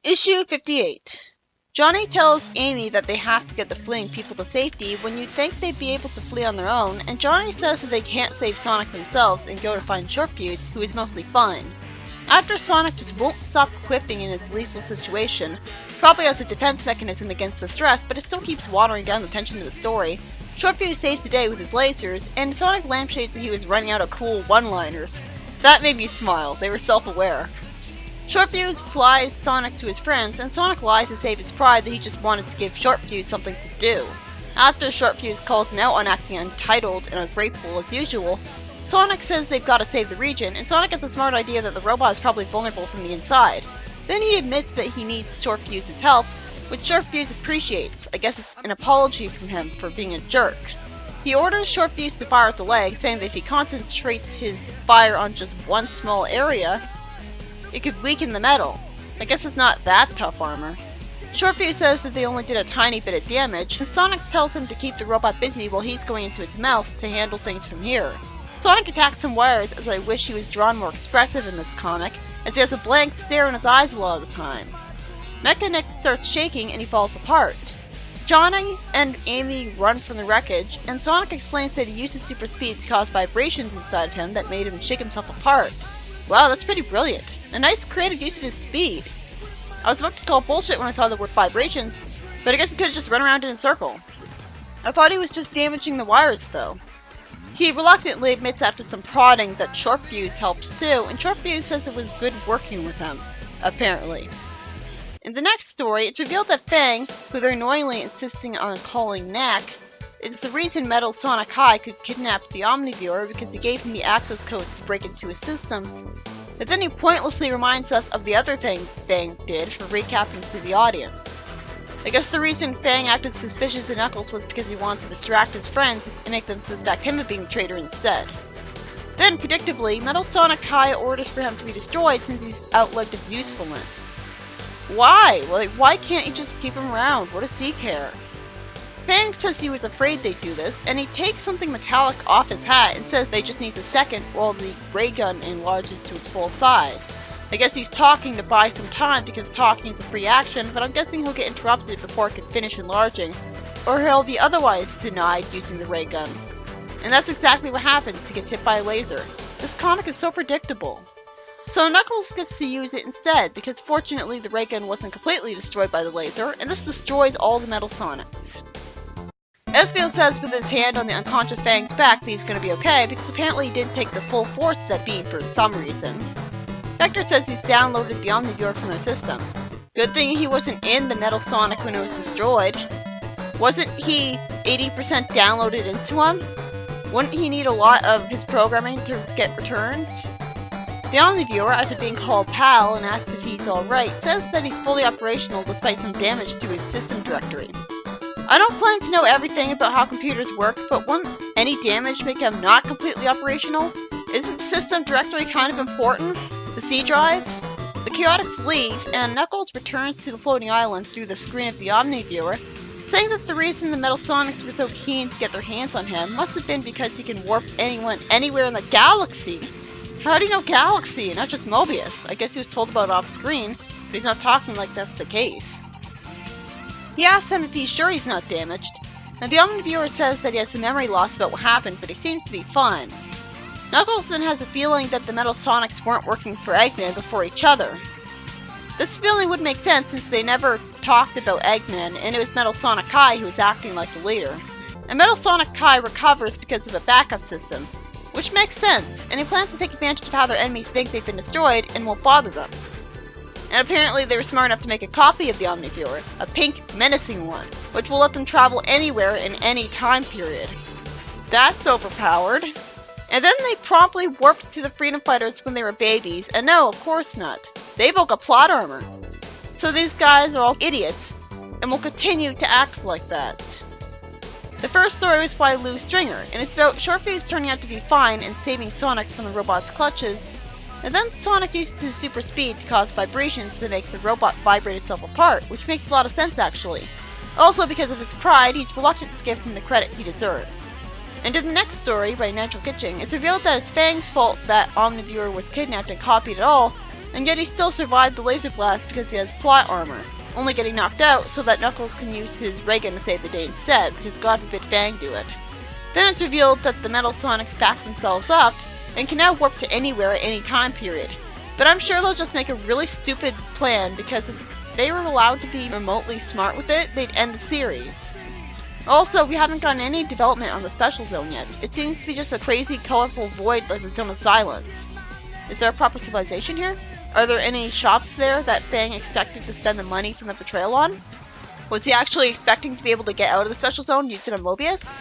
Issue 58. Johnny tells Amy that they have to get the fleeing people to safety when you'd think they'd be able to flee on their own, and Johnny says that they can't save Sonic themselves and go to find Shortfuse, who is mostly fine. After Sonic just won't stop quipping in his lethal situation, probably as a defense mechanism against the stress, but it still keeps watering down the tension of the story, Shortfuse saves the day with his lasers, and Sonic lampshades that he was running out of cool one-liners. That made me smile, they were self-aware. Shortfuse flies Sonic to his friends, and Sonic lies to save his pride that he just wanted to give Shortfuse something to do. After Shortfuse calls him out on acting entitled and ungrateful as usual, Sonic says they've got to save the region, and Sonic gets a smart idea that the robot is probably vulnerable from the inside. Then he admits that he needs Shortfuse's help, which Shortfuse appreciates. I guess it's an apology from him for being a jerk. He orders Shortfuse to fire at the leg, saying that if he concentrates his fire on just one small area, it could weaken the metal. I guess it's not that tough armor. Shortfuse says that they only did a tiny bit of damage, and Sonic tells him to keep the robot busy while he's going into its mouth to handle things from here. Sonic attacks some wires, as I wish he was drawn more expressive in this comic, as he has a blank stare in his eyes a lot of the time. Mecha Nick starts shaking and he falls apart. Johnny and Amy run from the wreckage, and Sonic explains that he uses super speed to cause vibrations inside of him that made him shake himself apart. Wow, that's pretty brilliant. A nice creative use of his speed. I was about to call bullshit when I saw the word vibrations, but I guess he could have just run around in a circle. I thought he was just damaging the wires though. He reluctantly admits after some prodding that Shortfuse helps too, and Shortfuse says it was good working with him, apparently. In the next story, it's revealed that Fang, who they're annoyingly insisting on calling Knack, is the reason Metal Sonic High could kidnap the Omniviewer because he gave him the access codes to break into his systems. But then he pointlessly reminds us of the other thing Fang did for recapping to the audience. I guess the reason Fang acted suspicious of Knuckles was because he wanted to distract his friends and make them suspect him of being a traitor instead. Then, predictably, Metal Sonic High orders for him to be destroyed since he's outlived his usefulness. Why? Like, why can't you just keep him around? What does he care? Fang says he was afraid they'd do this, and he takes something metallic off his hat and says they just needs a second while the ray gun enlarges to its full size. I guess he's talking to buy some time because talking is a free action, but I'm guessing he'll get interrupted before it can finish enlarging, or he'll be otherwise denied using the ray gun. And that's exactly what happens. He gets hit by a laser. This comic is so predictable. So Knuckles gets to use it instead, because fortunately the ray gun wasn't completely destroyed by the laser, and this destroys all the Metal Sonics. Espio says with his hand on the unconscious Fang's back that he's going to be okay, because apparently he didn't take the full force of that beam for some reason. Vector says he's downloaded the Omniviewer from their system. Good thing he wasn't in the Metal Sonic when it was destroyed. Wasn't he 80% downloaded into him? Wouldn't he need a lot of his programming to get returned? The Omniviewer, after being called pal and asked if he's alright, says that he's fully operational despite some damage to his system directory. I don't claim to know everything about how computers work, but wouldn't any damage make them not completely operational? Isn't the system directory kind of important? The C drive? The Chaotix leave, and Knuckles returns to the floating island through the screen of the Omniviewer, saying that the reason the Metal Sonics were so keen to get their hands on him must have been because he can warp anyone anywhere in the galaxy. How do you know galaxy, not just Mobius? I guess he was told about it off screen, but he's not talking like that's the case. He asks him if he's sure he's not damaged, and the Omniviewer says that he has some memory loss about what happened, but he seems to be fine. Knuckles then has a feeling that the Metal Sonics weren't working for Eggman but for each other. This feeling would make sense since they never talked about Eggman, and it was Metal Sonic High who was acting like the leader. And Metal Sonic High recovers because of a backup system, which makes sense, and he plans to take advantage of how their enemies think they've been destroyed and won't bother them. And apparently they were smart enough to make a copy of the Omniviewer, a pink, menacing one, which will let them travel anywhere in any time period. That's overpowered. And then they promptly warped to the Freedom Fighters when they were babies, and no, of course not. They evoke a plot armor. So these guys are all idiots, and will continue to act like that. The first story was by Lou Stringer, and it's about Shortfuse turning out to be fine and saving Sonic from the robot's clutches, and then Sonic uses his super speed to cause vibrations to make the robot vibrate itself apart, which makes a lot of sense actually. Also because of his pride, he's reluctant to give him the credit he deserves. And in the next story, by Natural Kitching, it's revealed that it's Fang's fault that Omniviewer was kidnapped and copied at all, and yet he still survived the laser blast because he has plot armor, only getting knocked out so that Knuckles can use his ray gun to save the day instead, because God forbid Fang do it. Then it's revealed that the Metal Sonics back themselves up and can now warp to anywhere at any time period. But I'm sure they'll just make a really stupid plan, because if they were allowed to be remotely smart with it, they'd end the series. Also, we haven't gotten any development on the Special Zone yet. It seems to be just a crazy, colorful void like the Zone of Silence. Is there a proper civilization here? Are there any shops there that Fang expected to spend the money from the betrayal on? Was he actually expecting to be able to get out of the Special Zone using a Mobius?